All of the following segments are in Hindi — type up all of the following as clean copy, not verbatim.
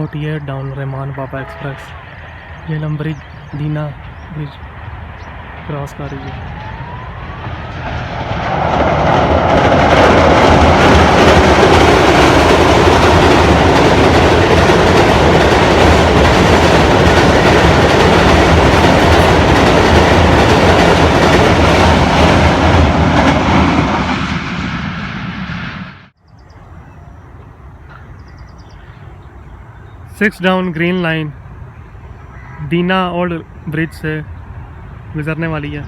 48 डाउन रहमान बाबा एक्सप्रेस झेलम ब्रिज दीना ब्रिज क्रॉस कर रही है। सिक्स डाउन ग्रीन लाइन दीना ओल्ड ब्रिज से गुजरने वाली है।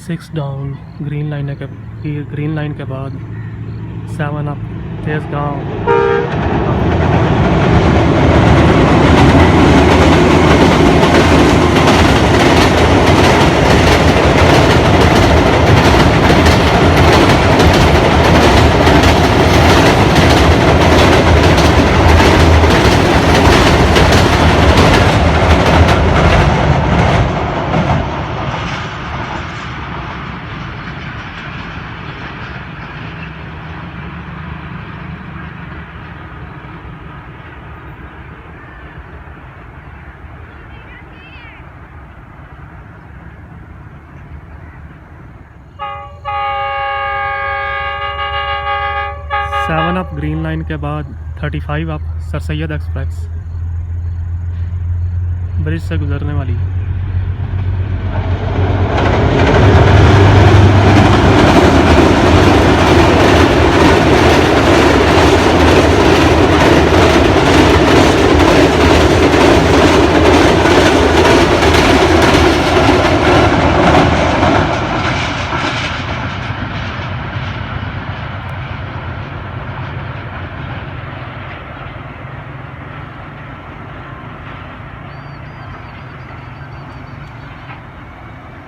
सिक्स डाउन ग्रीन लाइन के बाद 7 up Tejgaon. Seven up green line के बाद 35 up sir Syed express bridge से गुजरने वाली है।